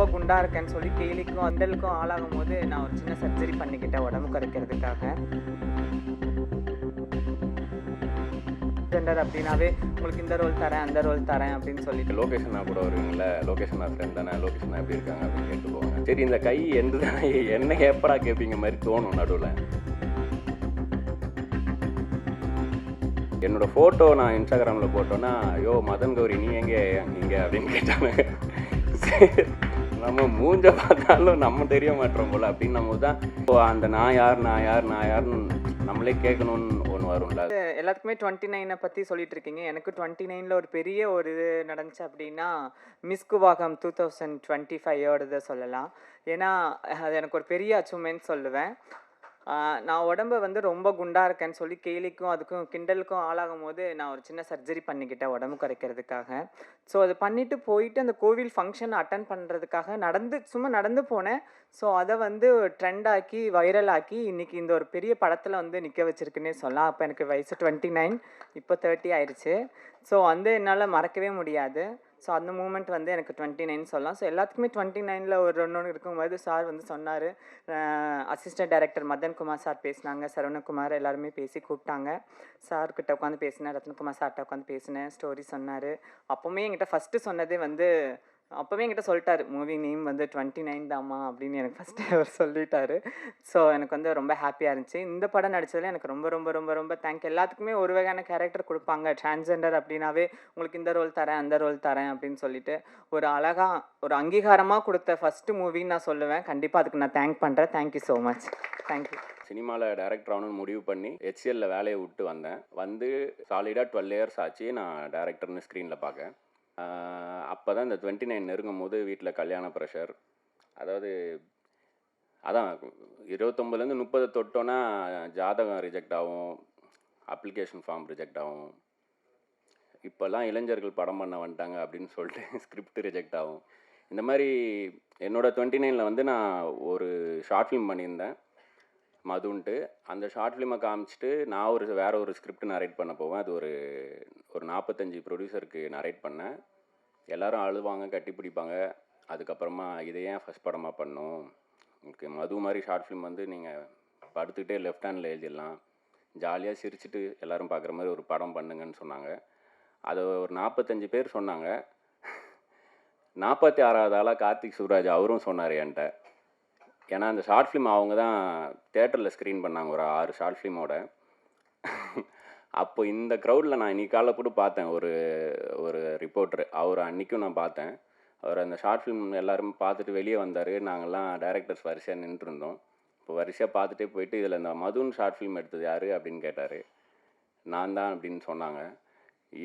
ரொம்ப குண்டா இருக்கேன்னு சொல்லி கேலிக்கும் அண்டலுக்கும் ஆளாகும்போது நான் ஒரு சின்ன சர்ஜரி பண்ணிக்கிட்டேன் உடம்பு குறைக்கிறதுக்காக. ஜெண்டர் அப்படின்னாவே உங்களுக்கு இந்த ரோல் தரேன், அந்த ரோல் தரேன் அப்படின்னு சொல்லிட்டு லொகேஷனா கூட வருவீங்கள, லொகேஷனா ஃப்ரெண்ட் தானே, லொகேஷனா எப்படி இருக்காங்க அப்படின்னு கேட்டு போவாங்க. சரி இந்த கை எந்த தானே என்ன எப்படா கேட்பீங்க மாதிரி தோணும் நடுவில். என்னோட ஃபோட்டோ நான் இன்ஸ்டாகிராமில் போட்டோன்னா, ஐயோ மதன் கௌரி நீ எங்கே இங்கே அப்படின்னு கேட்டாங்க. சரி நம்ம மூஞ்ச பார்த்தாலும் நம்ம தெரிய மாட்டோம் போல் அப்படின்னும் தான் அந்த நான் யாருன்னு நம்மளே கேட்கணும்னு ஒன்று வரும்ல. எல்லாத்துக்குமே 29 பற்றி சொல்லிட்டு இருக்கீங்க. எனக்கு 29ல ஒரு பெரிய ஒரு இது நடந்துச்சு அப்படின்னா மிஸ் குவாகம் 2025 சொல்லலாம். ஏன்னா அது எனக்கு ஒரு பெரிய அச்சீவ்மெண்ட் சொல்லுவேன். நான் உடம்பு வந்து ரொம்ப குண்டா இருக்கேன்னு சொல்லி கேலிக்கும் அதுக்கும் கிண்டலுக்கும் ஆளாகும்போது நான் ஒரு சின்ன சர்ஜரி பண்ணிக்கிட்டேன் உடம்பு குறைக்கிறதுக்காக. ஸோ அது பண்ணிட்டு போயிட்டு அந்த கோவில் ஃபங்க்ஷன் அட்டன் பண்ணுறதுக்காக சும்மா நடந்து போனேன். ஸோ அதை வந்து ட்ரெண்ட் ஆக்கி வைரல் ஆக்கி இன்னைக்கு இந்த ஒரு பெரிய படத்தில் வந்து நிற்க வச்சிருக்குன்னே சொல்லலாம். அப்போ எனக்கு வயசு 29, இப்போ 30 ஆயிடுச்சு. ஸோ வந்து என்னால் மறக்கவே முடியாது. ஸோ அந்த மூமெண்ட் வந்து எனக்கு 29 சொல்லலாம். ஸோ எல்லாத்துக்குமே 29ல ஒரு ஒன்று இருக்கும்போது சார் வந்து சொன்னார். Assistant director Madan Kumar sir பேசினாங்க, சரவணகுமார் எல்லாருமே பேசி கூப்பிட்டாங்க. சார்கிட்ட உட்காந்து பேசினேன், ரத்னகுமார் சார்கிட்ட உட்காந்து பேசினேன், ஸ்டோரி சொன்னார். அப்போவுமே என்கிட்ட ஃபஸ்ட்டு சொன்னதே வந்து அப்போவே என்கிட்ட சொல்லிட்டாரு, மூவி நேம் வந்து 29 தாம்மா அப்படின்னு எனக்கு ஃபஸ்ட்டு அவர் சொல்லிட்டாரு. ஸோ எனக்கு வந்து ரொம்ப ஹாப்பியாக இருந்துச்சு. இந்த படம் நடித்ததில் எனக்கு ரொம்ப ரொம்ப ரொம்ப ரொம்ப தேங்க்யூ. எல்லாத்துக்குமே ஒரு வகையான கேரக்டர் கொடுப்பாங்க. டிரான்ஸ்ஜெண்டர் அப்படின்னாவே உங்களுக்கு இந்த ரோல் தரேன், அந்த ரோல் தரேன் அப்படின்னு சொல்லிட்டு ஒரு அழகாக ஒரு அங்கீகாரமாக கொடுத்த ஃபஸ்ட்டு மூவின்னு நான் சொல்லுவேன். கண்டிப்பாக அதுக்கு நான் தேங்க் பண்ணுறேன். Thank you so much. தேங்க்யூ. சினிமாவில் டைரக்டர் ஆகணும்னு முடிவு பண்ணி ஹெச்எல்ல வேலையை விட்டு வந்தேன். வந்து சாலிடாக 12 இயர்ஸ் ஆச்சு நான் டேரக்டர்னு ஸ்க்ரீனில் பார்க்க. அப்போ தான் இந்த 29 நெருங்கும் போது வீட்டில் கல்யாண ப்ரெஷர். அதாவது அதான் 29லேருந்து 30 தொட்டோன்னா ஜாதகம் ரிஜெக்ட் ஆகும், அப்ளிகேஷன் ஃபார்ம் ரிஜெக்ட் ஆகும். இப்போல்லாம் இளைஞர்கள் படம் பண்ண வந்துட்டாங்க அப்படின்னு சொல்லிட்டு ஸ்கிரிப்ட் ரிஜெக்ட் ஆகும். இந்த மாதிரி என்னோட 29ல் வந்து நான் ஒரு ஷார்ட் ஃபிலிம் பண்ணியிருந்தேன் மதுன்ட்டு. அந்த ஷார்ட் ஃபிலிமை காமிச்சிட்டு நான் வேற ஒரு ஸ்கிரிப்ட் நரேட் பண்ண போவேன். அது ஒரு 45 ப்ரொடியூசருக்கு நரேட் பண்ணேன். எல்லாரும் அழுவாங்க, கட்டி பிடிப்பாங்க. அதுக்கப்புறமா இதை ஏன் ஃபஸ்ட் படமாக பண்ணோம், உங்களுக்கு மது மாதிரி ஷார்ட் ஃபிலிம் வந்து நீங்கள் படுத்துக்கிட்டே லெஃப்ட் ஹேண்டில் எழுதிடலாம், ஜாலியாக சிரிச்சுட்டு எல்லோரும் பார்க்குற மாதிரி ஒரு படம் பண்ணுங்கன்னு சொன்னாங்க. அதை ஒரு 45 பேர் சொன்னாங்க. 46வது ஆளாக கார்த்திக் சுப்ராஜ் அவரும் சொன்னார் என்கிட்ட. ஏன்னா அந்த ஷார்ட் ஃபிலிம் அவங்க தான் தேட்டரில் ஸ்க்ரீன் பண்ணாங்க, ஒரு 6 ஷார்ட் ஃபிலிமோட. அப்போ இந்த க்ரௌடில் நான் இன்னைக்கு காலைல கூட பார்த்தேன், ஒரு ரிப்போர்ட்ரு, அவர் அன்றைக்கும் நான் பார்த்தேன். அவர் அந்த ஷார்ட் ஃபிலிம் எல்லாருமே பார்த்துட்டு வெளியே வந்தார். நாங்கள்லாம் டைரக்டர்ஸ் வரிசையாக நின்றுருந்தோம். இப்போ வரிசையாக பார்த்துட்டே போயிட்டு இதில் இந்த மதுன்னு ஷார்ட் ஃபிலிம் எடுத்தது யார் அப்படின்னு கேட்டார். நான் தான் அப்படின்னு சொன்னாங்க.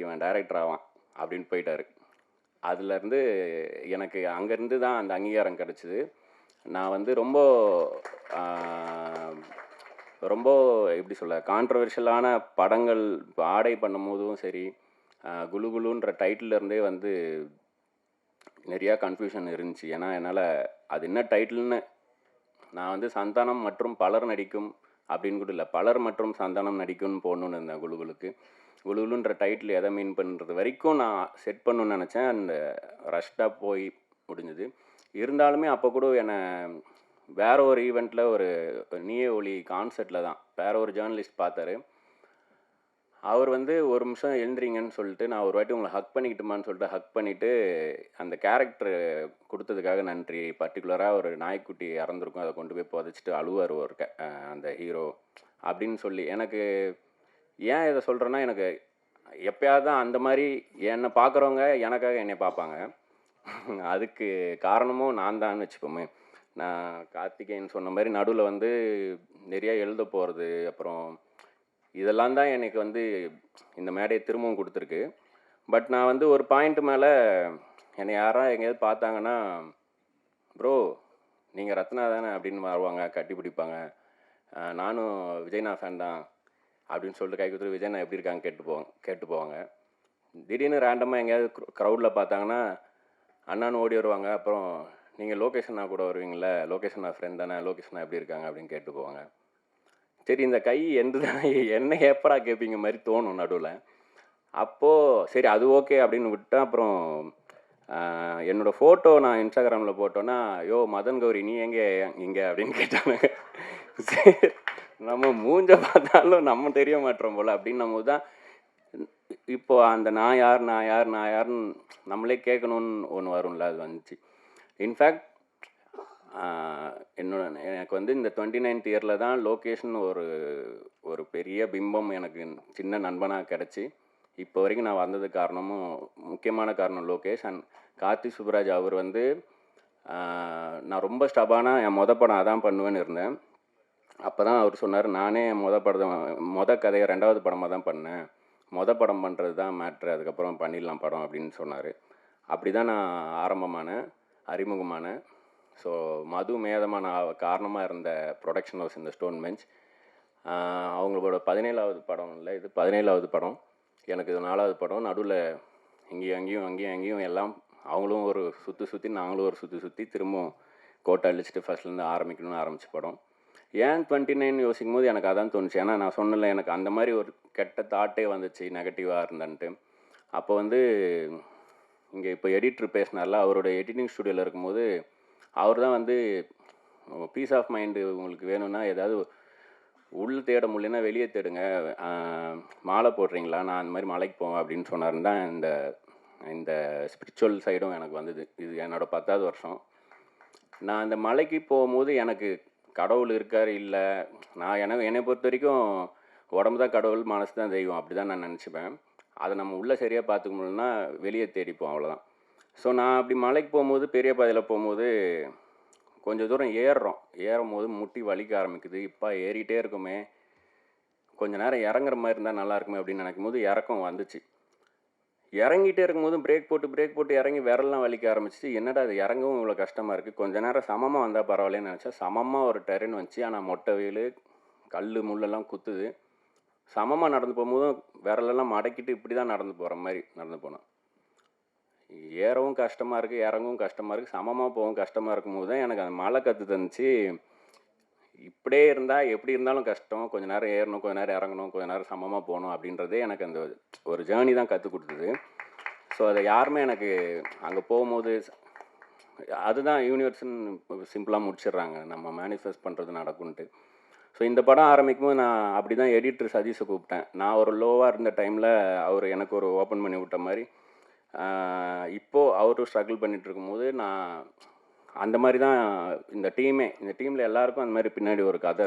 இவன் டைரக்டர் ஆவான் அப்படின்னு போயிட்டார். அதுலேருந்து எனக்கு அங்கேருந்து தான் அந்த அங்கீகாரம் கிடச்சிது. நான் வந்து ரொம்ப ரொம்ப எப்படி சொல்ல, கான்ட்ரவர்ஷியலான படங்கள் இப்போ ஆடை பண்ணும் போதும் சரி, குலு குலுன்ற டைட்டிலருந்தே வந்து நிறையா கன்ஃபியூஷன் இருந்துச்சு. ஏன்னா என்னால் அது என்ன டைட்டில்னு, நான் வந்து சந்தானம் மற்றும் பலர் நடிக்கும் அப்படின்னு கூட இல்லை, பலர் மற்றும் சந்தானம் நடிக்கும்னு போடணுன்னு இருந்தேன் குலுகுலுக்கு. குலுகுலுன்ற டைட்டில் எதை மீன் பண்ணுறது வரைக்கும் நான் செட் பண்ணணுன்னு நினச்சேன். அந்த ரஷ்டாக போய் முடிஞ்சுது. இருந்தாலுமே அப்போ கூட என்னை வேற ஒரு ஈவெண்ட்டில் ஒரு நீயே ஒளி கான்சர்ட்டில் தான் வேற ஒரு ஜேர்னலிஸ்ட் பார்த்தாரு. அவர் வந்து ஒரு நிமிஷம் எழுந்திரிங்கன்னு சொல்லிட்டு, நான் ஒரு வாட்டி உங்களை ஹக் பண்ணிக்கிட்டுமான்னு சொல்லிட்டு ஹக் பண்ணிவிட்டு, அந்த கேரக்டர் கொடுத்ததுக்காக நன்றி, பர்டிகுலராக ஒரு நாய்க்குட்டி இறந்துருக்கும், அதை கொண்டு போய் புதைச்சிட்டு அழுவார் ஒரு அந்த ஹீரோ அப்படின்னு சொல்லி. எனக்கு ஏன் இதை சொல்கிறேன்னா, எனக்கு எப்பயாவது தான் அந்த மாதிரி என்னை பார்க்குறவங்க எனக்காக என்னை பார்ப்பாங்க. அதுக்கு காரணமும் நான் தான் வச்சுப்போமே. நான் கார்த்திகேயன் சொன்ன மாதிரி நடுவில் வந்து நிறையா எழுத போகிறது, அப்புறம் இதெல்லாம் தான் எனக்கு வந்து இந்த மேடையை திரும்பவும் கொடுத்துருக்கு. பட் நான் வந்து ஒரு பாயிண்ட் மேலே என்னை யாராவது எங்கேயாவது பார்த்தாங்கன்னா, ப்ரோ நீங்கள் ரத்னா தானே அப்படின்னு வருவாங்க, கட்டி பிடிப்பாங்க. நானும் விஜய்னா ஃபேன் தான் அப்படின்னு சொல்லிட்டு கை கொடுத்துட்டு விஜய்னா எப்படி இருக்காங்க கேட்டு போவாங்க. திடீர்னு ரேண்டமாக எங்கேயாவது க்ரௌடில் பார்த்தாங்கன்னா அண்ணான்னு ஓடி வருவாங்க. அப்புறம் நீங்கள் லொகேஷனா கூட வருவீங்களே, லொகேஷனா ஃப்ரெண்ட் தானே, லொகேஷனா எப்படி இருக்காங்க அப்படின்னு கேட்டு போவாங்க. சரி இந்த கை எந்த தானே என்ன எப்படா கேட்பீங்க மாதிரி தோணும் நடுவில். அப்போது சரி அது ஓகே அப்படின்னு விட்டேன். அப்புறம் என்னோட ஃபோட்டோ நான் இன்ஸ்டாகிராமில் போட்டோன்னா, "யோ மதன் கௌரி நீ எங்கே இங்கே?" அப்படின்னு கேட்டானுங்க. சரி, நம்ம மூஞ்ச பார்த்தாலும் நம்ம தெரிய மாட்டோம் போல அப்படின்னும்போது தான், இப்போ அந்த நான் யார் நான் யார் நான் யாருன்னு நம்மளே கேட்கணும்னு ஒன்று வரும்ல, அது வந்துச்சு. இன்ஃபேக்ட் என்னோட எனக்கு வந்து இந்த 29th இயரில் தான் லோகேஷ்னு ஒரு ஒரு பெரிய பிம்பம் எனக்கு சின்ன நண்பனாக கிடச்சி, இப்போ வரைக்கும் நான் வந்ததுக்கு காரணமும் முக்கியமான காரணம் லோகேஷ். அண்ட் கார்த்தி சுப்புராஜ் அவர் வந்து நான் ரொம்ப ஸ்டபானா என் படம் அதான் பண்ணுவேன்னு இருந்தேன். அப்போ தான் அவர் சொன்னார், நானே என் கதையை 2வது படமாக தான் பண்ணேன். படம் பண்ணுறது தான் மேட்ரு, அதுக்கப்புறம் பண்ணிடலாம் படம் அப்படின்னு சொன்னார். அப்படி தான் நான் அறிமுகமானேன். ஸோ மது மேதமாக நான் காரணமாக இருந்த ப்ரொடக்ஷன் ஹவுஸ் இந்த ஸ்டோன் பெஞ்ச். அவங்களோட 17வது படம் இல்லை, இது 17வது படம். எனக்கு இது 4வது படம். நடுவில் அங்கேயும் எல்லாம் அவங்களும் ஒரு சுற்றி நாங்களும் ஒரு சுற்றி திரும்பவும் கோட்டை அழிச்சிட்டு ஃபஸ்ட்லேருந்து ஆரம்பிக்கணும்னு ஆரம்பித்த படம். ஏன் 29 யோசிக்கும் போது எனக்கு அதான் தோணுச்சு. ஏன்னா நான் சொன்னல, எனக்கு அந்த மாதிரி ஒரு கெட்ட தாட்டே வந்துச்சு, நெகட்டிவாக இருந்தன்ட்டு. அப்போ வந்து இங்கே இப்போ எடிட்டர் பேசினார்ல, அவரோட எடிட்டிங் ஸ்டுடியோவில் இருக்கும்போது அவர் தான் வந்து பீஸ் ஆஃப் மைண்டு உங்களுக்கு வேணும்னா ஏதாவது உள் தேட முடியலன்னா வெளியே தேடுங்க, மாலை போடுறீங்களா, நான் அந்த மாதிரி மலைக்கு போவேன் அப்படின்னு சொன்னாருன்னு தான் இந்த இந்த ஸ்பிரிச்சுவல் சைடும் எனக்கு வந்தது. இது என்னோடய 10வது வருஷம். நான் அந்த மலைக்கு போகும்போது எனக்கு கடவுள் இருக்கார் இல்லை, நான் என்னை பொறுத்த வரைக்கும் உடம்பு தான் கடவுள், மனசு தான் தெய்வம், அப்படி தான் நான் நினச்சிப்பேன். அதை நம்ம உள்ளே சரியாக பார்த்துக்க முடியலன்னா வெளியே தேடிப்போம், அவ்வளோதான். ஸோ நான் அப்படி மலைக்கு போகும்போது, பெரிய பாதையில் போகும்போது கொஞ்சம் தூரம் ஏறும்போது முட்டி வலிக்க ஆரம்பிக்குது. இப்போ ஏறிட்டே இருக்குமே, கொஞ்ச நேரம் இறங்குற மாதிரி இருந்தால் நல்லா இருக்குமே அப்படின்னு நினைக்கும் போது இறக்கம் வந்துச்சு. இறங்கிட்டே இருக்கும்போது பிரேக் போட்டு இறங்கி விரல்லாம் வலிக்க ஆரம்பிச்சிச்சு. என்னடா அது இறங்கவும் இவ்வளோ கஷ்டமாக இருக்குது, கொஞ்ச நேரம் சமமாக வந்தால் பரவாயில்லன்னு நினச்சா, சமமாக ஒரு டெரென் வந்துச்சு. ஆனால் மொட்டை வெயில், கல் முள்ளெல்லாம் குத்துது. சமமாக நடந்து போகும்போதும் விரலெல்லாம் மடக்கிட்டு இப்படி தான் நடந்து போகிற மாதிரி நடந்து போனோம். ஏறவும் கஷ்டமாக இருக்குது, இறங்கவும் கஷ்டமாக இருக்குது, சமமாக போகவும் கஷ்டமாக இருக்கும்போது தான் எனக்கு அந்த மலை கற்று தந்துச்சு. இப்படியே இருந்தால் எப்படி இருந்தாலும் கஷ்டம், கொஞ்ச நேரம் ஏறணும், கொஞ்ச நேரம் இறங்கணும், கொஞ்ச நேரம் சமமாக போகணும் அப்படின்றதே எனக்கு அந்த ஒரு ஜேர்னி தான் கற்றுக் கொடுத்தது. ஸோ அதை யாருமே எனக்கு அங்கே போகும்போது அதுதான் யூனிவர்ஸ்ன்னு சிம்பிளாக முடிச்சிடுறாங்க, நம்ம மேனிஃபெஸ்ட் பண்ணுறது நடக்கும்ன்ட்டு. ஸோ இந்த படம் ஆரம்பிக்கும்போது நான் அப்படி தான் எடிட்டர் சதீஷை கூப்பிட்டேன். நான் ஒரு லோவாக இருந்த டைமில் அவர் எனக்கு ஒரு ஓப்பன் பண்ணி விட்ட மாதிரி, இப்போது அவரும் ஸ்ட்ரகிள் பண்ணிகிட்டு இருக்கும்போது நான் அந்த மாதிரி தான் இந்த டீமில் எல்லாருக்கும் அந்த மாதிரி பின்னாடி ஒரு கதை இருக்குது.